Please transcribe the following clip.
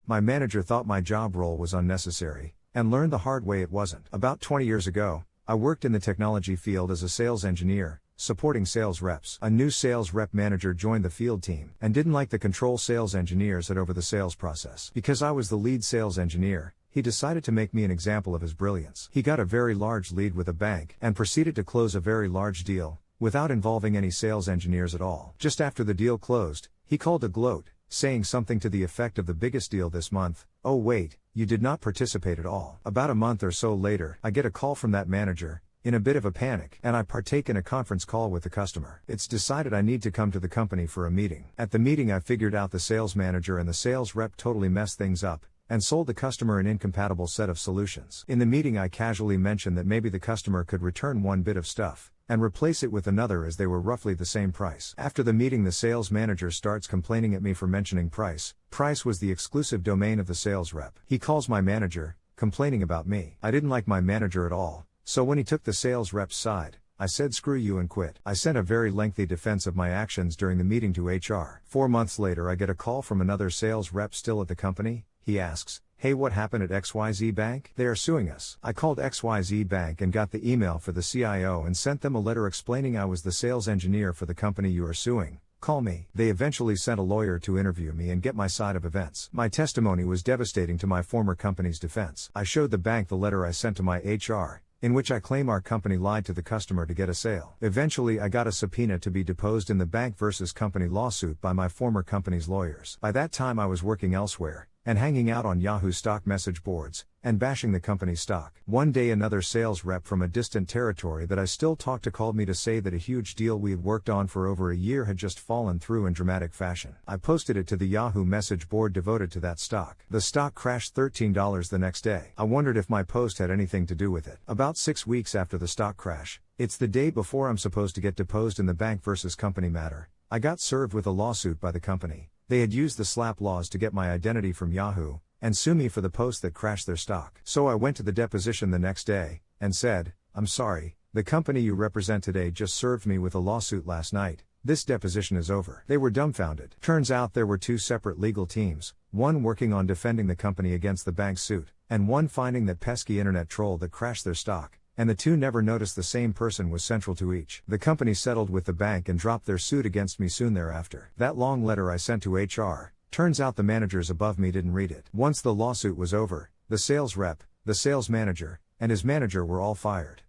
My manager thought my job role was unnecessary, and learned the hard way it wasn't. About 20 years ago, I worked in the technology field as a sales engineer, supporting sales reps. A new sales rep manager joined the field team and didn't like the control sales engineers had over the sales process. Because I was the lead sales engineer, he decided to make me an example of his brilliance. He got a very large lead with a bank and proceeded to close a very large deal, without involving any sales engineers at all. Just after the deal closed, he called a gloat, saying something to the effect of the biggest deal this month. Oh wait, you did not participate at all. About a month or so later, I get a call from that manager, in a bit of a panic, and I partake in a conference call with the customer. It's decided I need to come to the company for a meeting. At the meeting I figured out the sales manager and the sales rep totally messed things up, and sold the customer an incompatible set of solutions. In the meeting I casually mentioned that maybe the customer could return one bit of stuff, and replace it with another as they were roughly the same price. After the meeting the sales manager starts complaining at me for mentioning price. Price was the exclusive domain of the sales rep. He calls my manager, complaining about me. I didn't like my manager at all, so when he took the sales rep's side, I said screw you and quit. I sent a very lengthy defense of my actions during the meeting to HR. 4 months later I get a call from another sales rep still at the company. He asks, hey, what happened at XYZ Bank? They are suing us. I called XYZ Bank and got the email for the CIO and sent them a letter explaining I was the sales engineer for the company you are suing. Call me. They eventually sent a lawyer to interview me and get my side of events. My testimony was devastating to my former company's defense. I showed the bank the letter I sent to my HR, in which I claim our company lied to the customer to get a sale. Eventually I got a subpoena to be deposed in the bank versus company lawsuit by my former company's lawyers. By that time I was working elsewhere, and hanging out on Yahoo stock message boards, and bashing the company's stock. One day another sales rep from a distant territory that I still talk to called me to say that a huge deal we had worked on for over a year had just fallen through in dramatic fashion. I posted it to the Yahoo message board devoted to that stock. The stock crashed $13 the next day. I wondered if my post had anything to do with it. About 6 weeks after the stock crash, it's the day before I'm supposed to get deposed in the bank versus company matter, I got served with a lawsuit by the company. They had used the SLAPP laws to get my identity from Yahoo, and sue me for the post that crashed their stock. So I went to the deposition the next day, and said, I'm sorry, the company you represent today just served me with a lawsuit last night. This deposition is over. They were dumbfounded. Turns out there were 2 separate legal teams, one working on defending the company against the bank's suit, and one finding that pesky internet troll that crashed their stock, and the 2 never noticed the same person was central to each. The company settled with the bank and dropped their suit against me soon thereafter. That long letter I sent to HR, turns out the managers above me didn't read it. Once the lawsuit was over, the sales rep, the sales manager, and his manager were all fired.